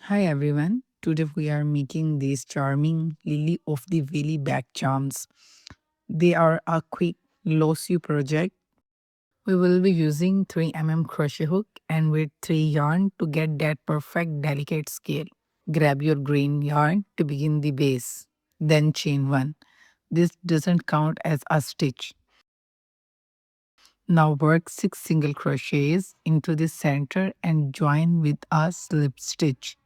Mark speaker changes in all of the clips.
Speaker 1: Hi everyone. Today we are making these charming lily of the valley bag charms. They are a quick lossy project. We will be using 3 mm crochet hook and with 3 yarn to get that perfect delicate scale. Grab your green yarn to begin the base. Then chain 1. This doesn't count as a stitch. Now work 6 single crochets into the center and join with a slip stitch.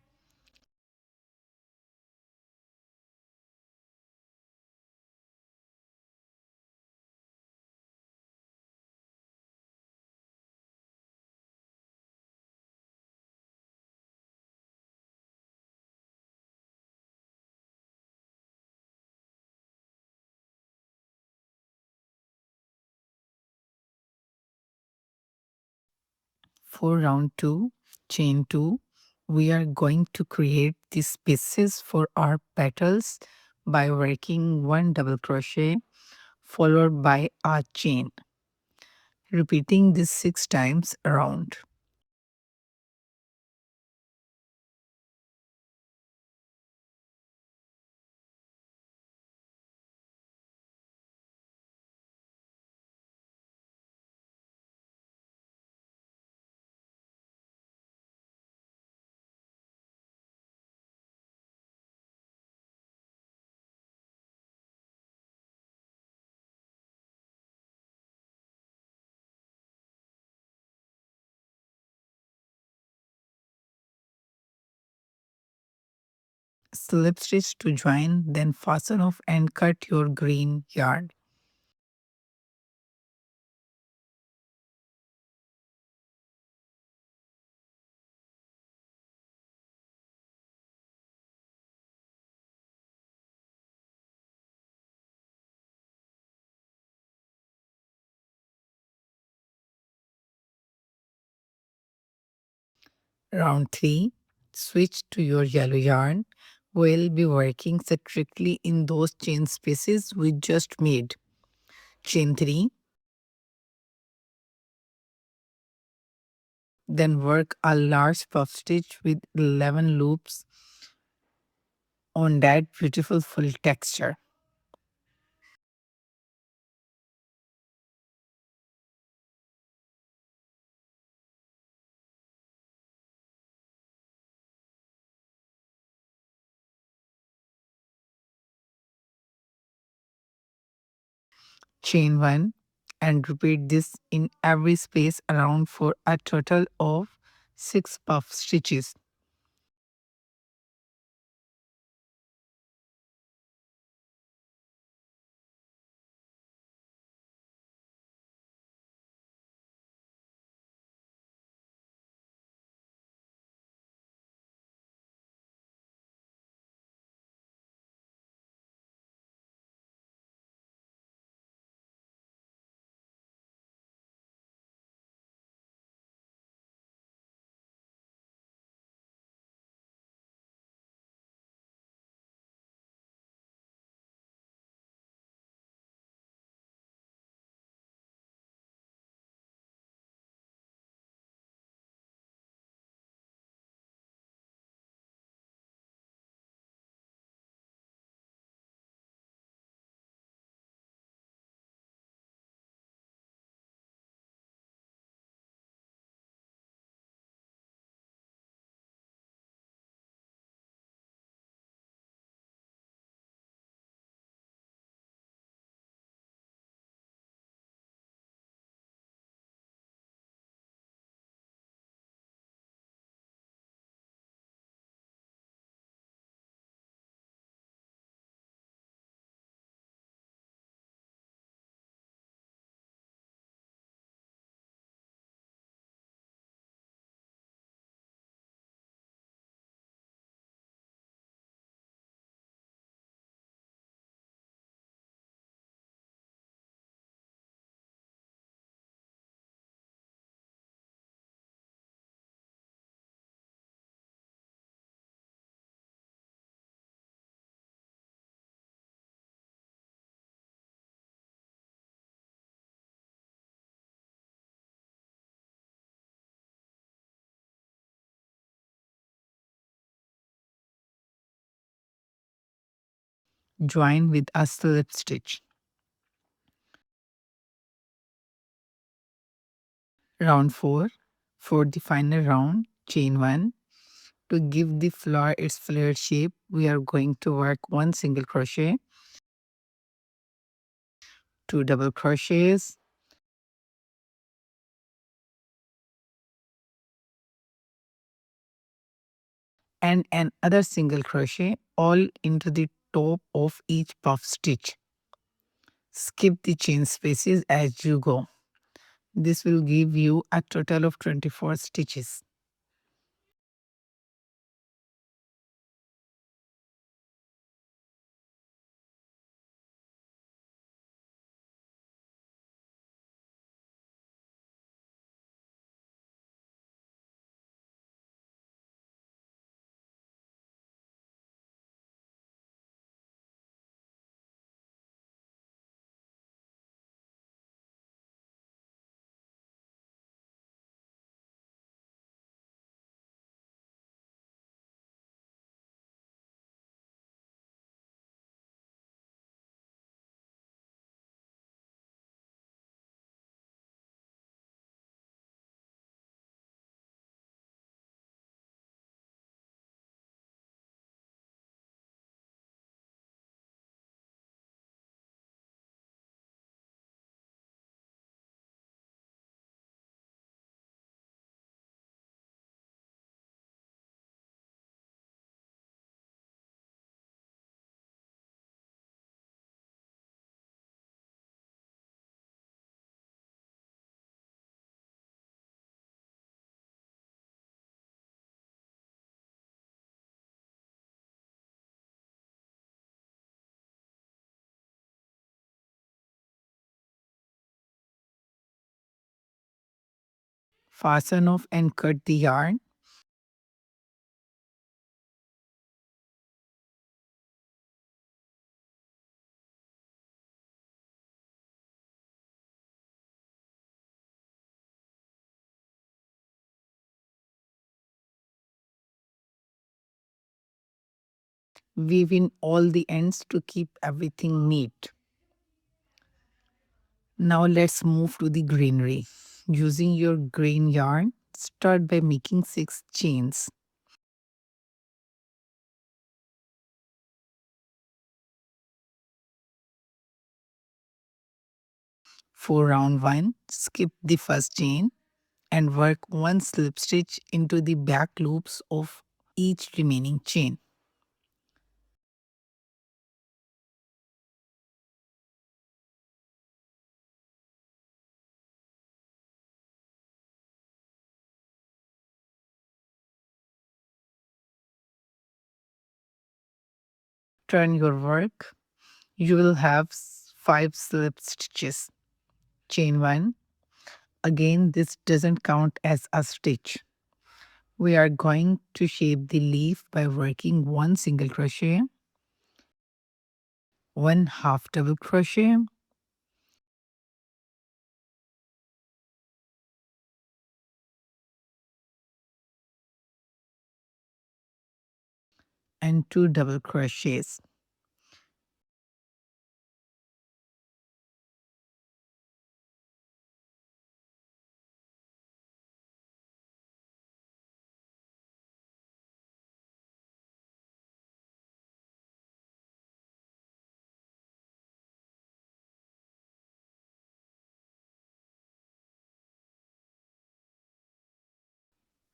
Speaker 1: For round 2, chain 2, we are going to create the spaces for our petals by working 1 double crochet followed by a chain, repeating this 6 times around. Slip stitch to join, then fasten off and cut your green yarn. Round 3, switch to your yellow yarn. We'll be working strictly in those chain spaces we just made. Chain 3, then work a large puff stitch with 11 loops on that beautiful full texture. Chain 1 and repeat this in every space around for a total of 6 puff stitches. join with a slip stitch. Round 4. For the final round, chain 1. To give the flower its flared shape, we are going to work 1 single crochet, 2 double crochets, and another single crochet all into the top of each puff stitch. Skip the chain spaces as you go. This will give you a total of 24 stitches. Fasten off and cut the yarn. Weave in all the ends to keep everything neat. Now let's move to the greenery. Using your grain yarn, start by making 6 chains. For round 1, skip the first chain and work 1 slip stitch into the back loops of each remaining chain. Turn your work. You will have 5 slip stitches. Chain 1. Again, this doesn't count as a stitch. We are going to shape the leaf by working 1 single crochet, 1 half double crochet, and 2 double crochets.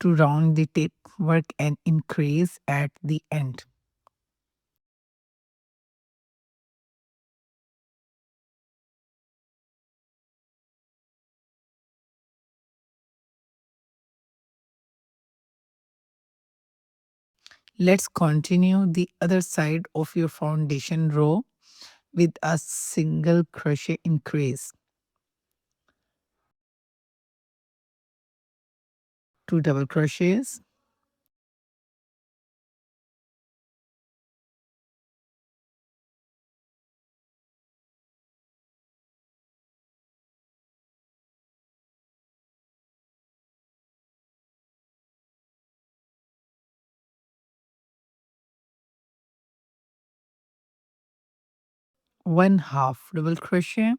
Speaker 1: To round the tip, work an increase at the end. Let's continue the other side of your foundation row with a single crochet increase. 2 double crochets, one half double crochet,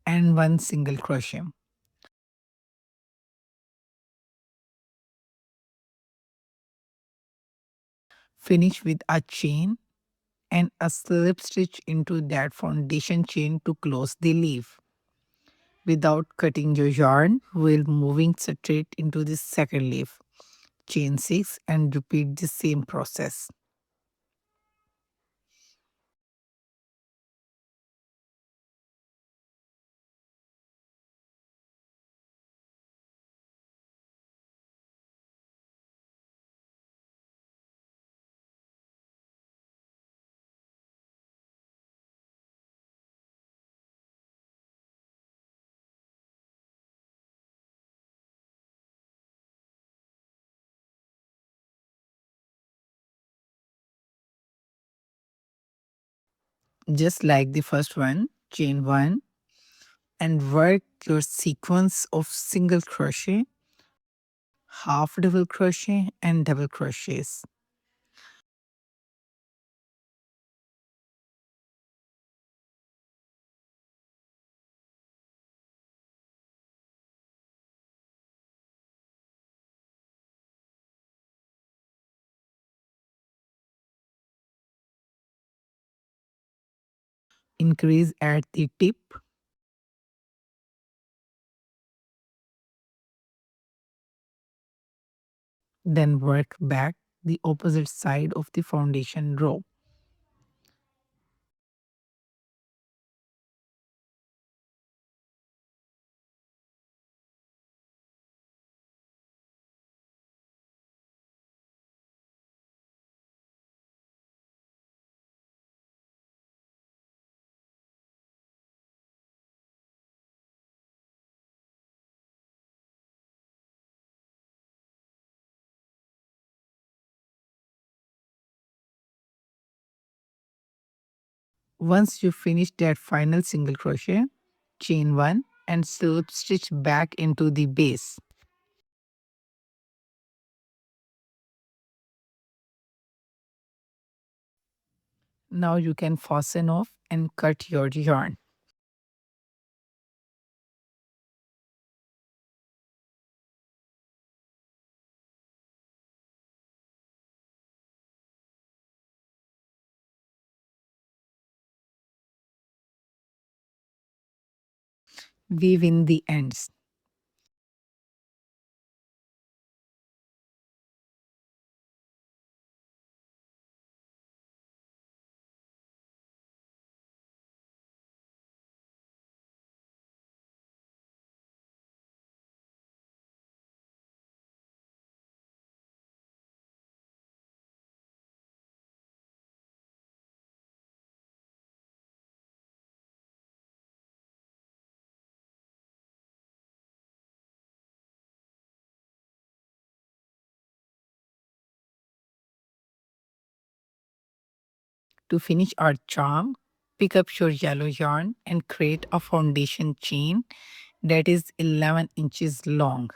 Speaker 1: and one single crochet. Finish with a chain and a slip stitch into that foundation chain to close the leaf. Without cutting your yarn, we're moving straight into the second leaf. Chain 6 and repeat the same process. Just like the first one, chain 1 and work your sequence of single crochet, half double crochet and double crochets. Increase at the tip, then work back the opposite side of the foundation row. Once you finish that final single crochet, chain 1 and slip stitch back into the base. Now you can fasten off and cut your yarn. Weave in the ends. To finish our charm, pick up your yellow yarn and create a foundation chain that is 11 inches long.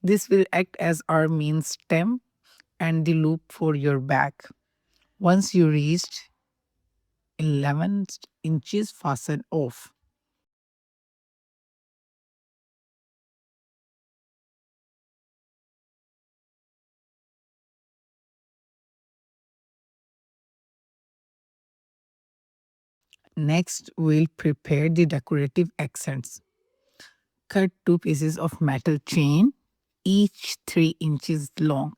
Speaker 1: This will act as our main stem and the loop for your bag. Once you reached 11 inches, fasten off. Next, we'll prepare the decorative accents. Cut two pieces of metal chain, each 3 inches long.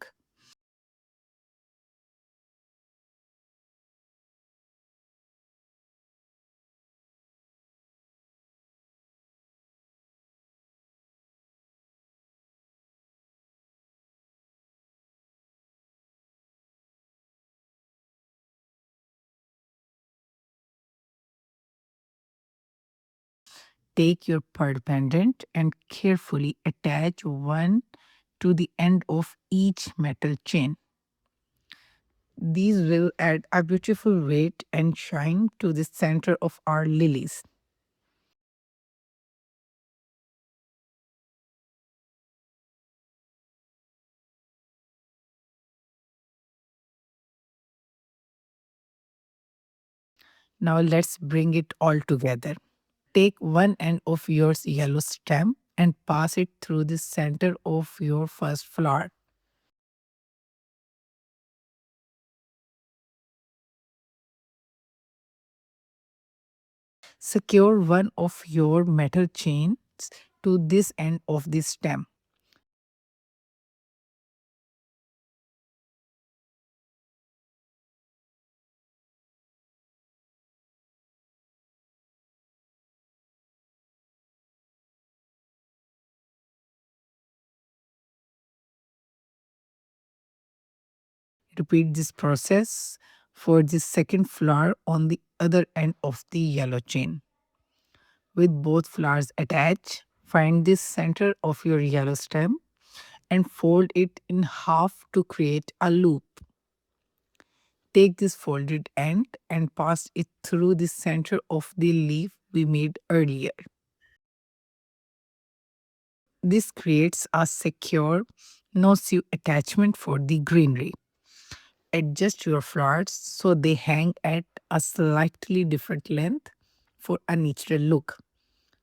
Speaker 1: Take your pearl pendant and carefully attach one to the end of each metal chain. These will add a beautiful weight and shine to the center of our lilies. Now let's bring it all together. Take one end of your yellow stem and pass it through the center of your first flower. Secure one of your metal chains to this end of the stem. Repeat this process for the second flower on the other end of the yellow chain. With both flowers attached, find the center of your yellow stem and fold it in half to create a loop. Take this folded end and pass it through the center of the leaf we made earlier. This creates a secure, no-sew attachment for the greenery. Adjust your flowers so they hang at a slightly different length for a natural look.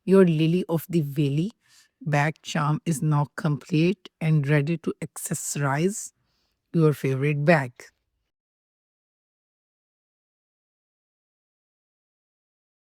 Speaker 1: Your lily of the valley bag charm is now complete and ready to accessorize your favorite bag.